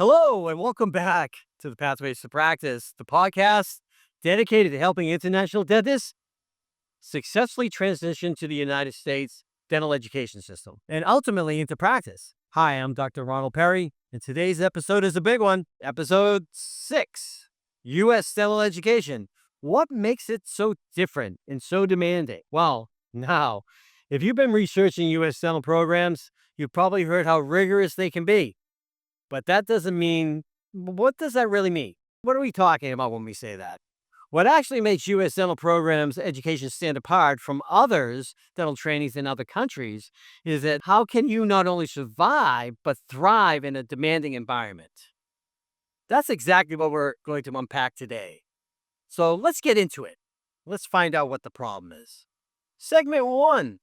Hello, and welcome back to the Pathways to Practice, the podcast dedicated to helping international dentists successfully transition to the United States dental education system and ultimately into practice. Hi, I'm Dr. Ronald Perry, and today's episode is a big one. Episode 6 U.S. Dental Education. What makes it so different and so demanding? Well, now, if you've been researching U.S. dental programs, you've probably heard how rigorous they can be. But that doesn't mean, what does that really mean? What are we talking about when we say that? What actually makes U.S. dental programs education stand apart from others, dental trainings in other countries, is that how can you not only survive, but thrive in a demanding environment? That's exactly what we're going to unpack today. So let's get into it. Let's find out what the problem is. Segment 1,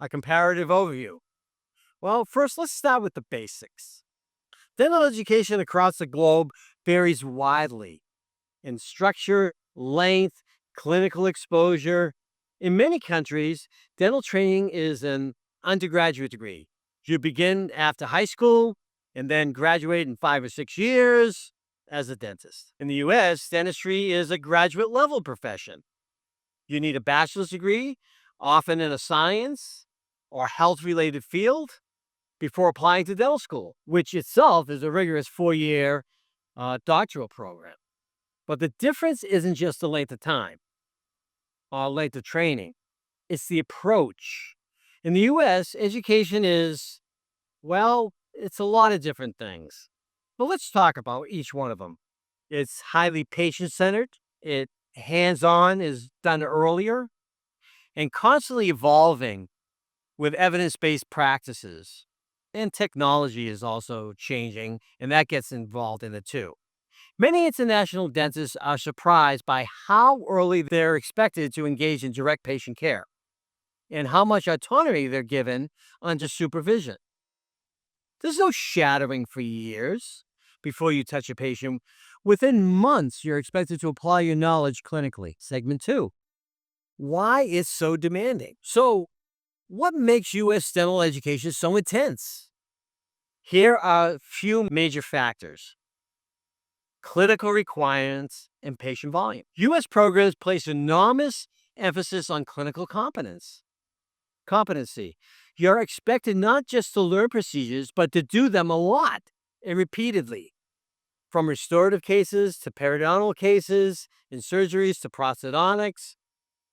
a comparative overview. Well, first, let's start with the basics. Dental education across the globe varies widely in structure, length, clinical exposure. In many countries, dental training is an undergraduate degree. You begin after high school and then graduate in 5 or 6 years as a dentist. In the US, dentistry is a graduate level profession. You need a bachelor's degree, often in a science or health related field, before applying to dental school, which itself is a rigorous 4-year doctoral program. But the difference isn't just the length of time or length of training, it's the approach. In the US, education is, well, it's a lot of different things. But let's talk about each one of them. It's highly patient centered, it hands on is done earlier, and constantly evolving with evidence based practices. And technology is also changing, and that gets involved in it too. Many international dentists are surprised by how early they're expected to engage in direct patient care and how much autonomy they're given under supervision. There's no shadowing for years before you touch a patient. Within months, you're expected to apply your knowledge clinically. Segment 2, why it's so demanding. So, what makes U.S. dental education so intense? Here are a few major factors: clinical requirements and patient volume. U.S. programs place enormous emphasis on clinical competency. You're expected not just to learn procedures, but to do them a lot and repeatedly. From restorative cases to periodontal cases and surgeries to prosthodontics,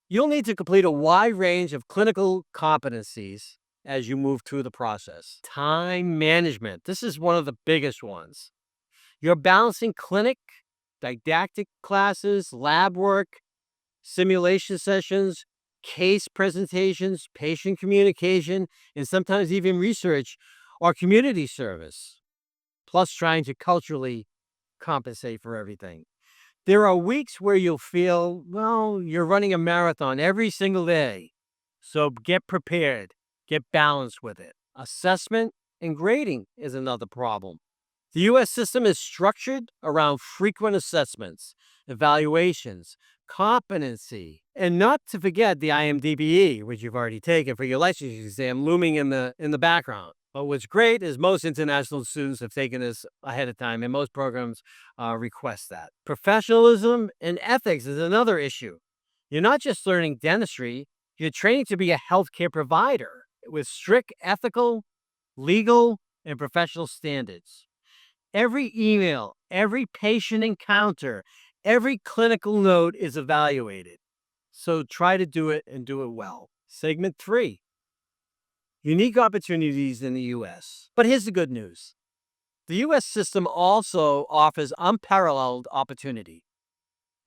you'll need to complete a wide range of clinical competencies as you move through the process. Time management. This is one of the biggest ones. You're balancing clinic, didactic classes, lab work, simulation sessions, case presentations, patient communication, and sometimes even research or community service, plus trying to culturally compensate for everything. There are weeks where you'll feel, well, you're running a marathon every single day. So get prepared, get balanced with it. Assessment and grading is another problem. The U.S. system is structured around frequent assessments, evaluations, competency, and not to forget the IMDBE, which you've already taken for your licensure exam, looming in the background. But what's great is most international students have taken this ahead of time, and most programs request that. Professionalism and ethics is another issue. You're not just learning dentistry, you're training to be a healthcare provider with strict ethical, legal, and professional standards. Every email, every patient encounter, every clinical note is evaluated. So try to do it and do it well. Segment 3, unique opportunities in the U.S. But here's the good news. The U.S. system also offers unparalleled opportunity.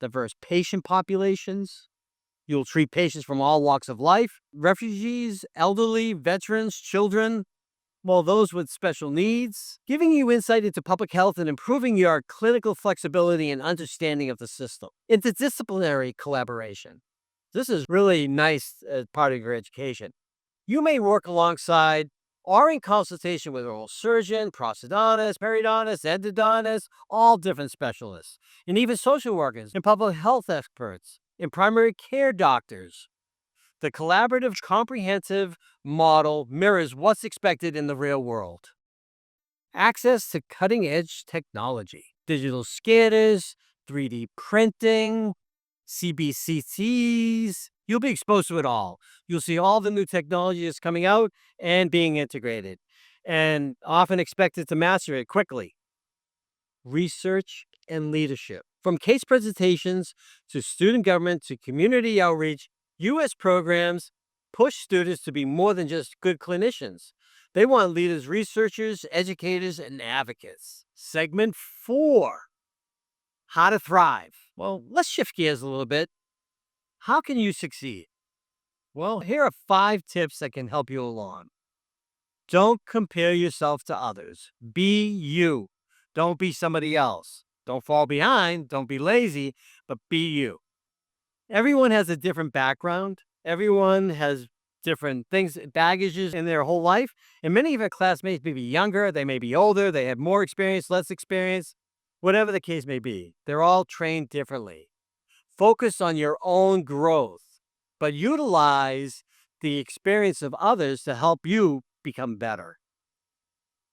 Diverse patient populations. You'll treat patients from all walks of life: refugees, elderly, veterans, children, well, those with special needs, giving you insight into public health and improving your clinical flexibility and understanding of the system. Interdisciplinary collaboration. This is really nice as part of your education. You may work alongside or in consultation with oral surgeon, prosthodontist, periodontist, endodontist, all different specialists, and even social workers and public health experts and primary care doctors. The collaborative, comprehensive model mirrors what's expected in the real world. access to cutting-edge technology, digital scanners, 3D printing, CBCTs. You'll be exposed to it all. You'll see all the new technology that's coming out and being integrated, and often expected to master it quickly. Research and leadership. From case presentations to student government to community outreach, U.S. programs push students to be more than just good clinicians. They want leaders, researchers, educators, and advocates. Segment 4, how to thrive. Well, let's shift gears a little bit. How can you succeed? Well, here are 5 tips that can help you along. Don't compare yourself to others. Be you. Don't be somebody else. Don't fall behind. Don't be lazy, but be you. Everyone has a different background. Everyone has different things, baggages in their whole life. And many of our classmates may be younger, they may be older, they have more experience, less experience, whatever the case may be. They're all trained differently. Focus on your own growth, but utilize the experience of others to help you become better.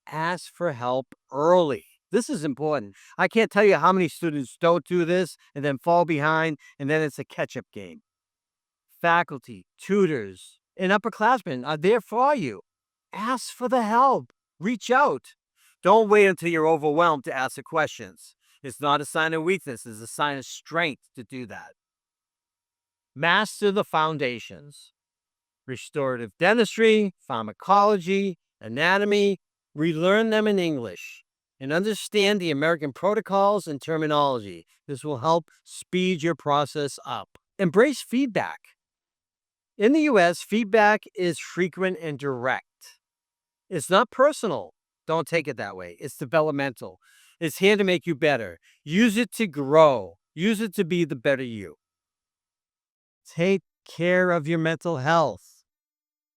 Ask for help early. This is important. I can't tell you how many students don't do this and then fall behind, and then it's a catch-up game. Faculty, tutors, and upperclassmen are there for you. Ask for the help. Reach out. Don't wait until you're overwhelmed to ask the questions. It's not a sign of weakness. It's a sign of strength to do that. Master the foundations. Restorative dentistry, pharmacology, anatomy. Relearn them in English and understand the American protocols and terminology. This will help speed your process up. Embrace feedback. In the US, feedback is frequent and direct. It's not personal. Don't take it that way. It's developmental. It's here to make you better. Use it to grow. Use it to be the better you. Take care of your mental health.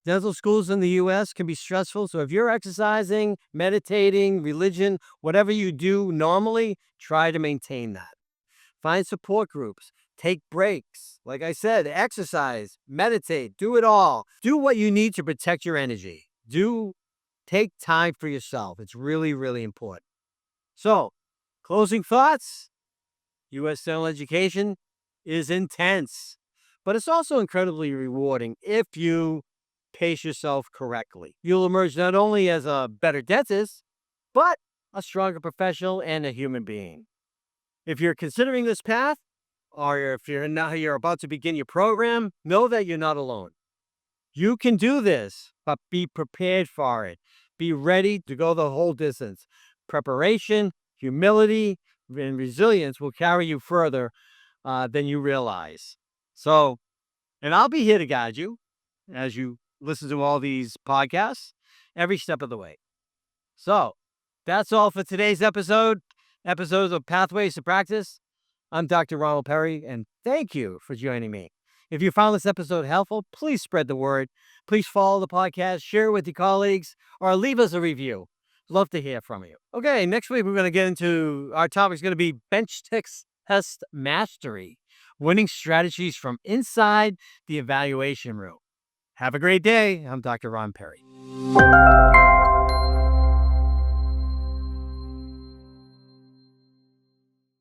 Dental schools in the U.S. can be stressful, so if you're exercising, meditating, religion, whatever you do normally, try to maintain that. Find support groups. Take breaks. Like I said, exercise, meditate, do it all. Do what you need to protect your energy. Take time for yourself. It's really, really important. So, closing thoughts. U.S. dental education is intense, but it's also incredibly rewarding if you pace yourself correctly. You'll emerge not only as a better dentist, but a stronger professional and a human being. If you're considering this path, or if you're about to begin your program, know that you're not alone. You can do this, but be prepared for it. Be ready to go the whole distance. Preparation, humility, and resilience will carry you further than you realize. So, and I'll be here to guide you as you listen to all these podcasts every step of the way. So, that's all for today's episodes of Pathways to Practice. I'm Dr. Ronald Perry, and thank you for joining me. If you found this episode helpful, please spread the word. Please follow the podcast, share it with your colleagues, or leave us a review. Love to hear from you. Okay, next week we're going to get into, our topic is going to be bench test mastery, winning strategies from inside the evaluation room. Have a great day. I'm Dr. Ron Perry.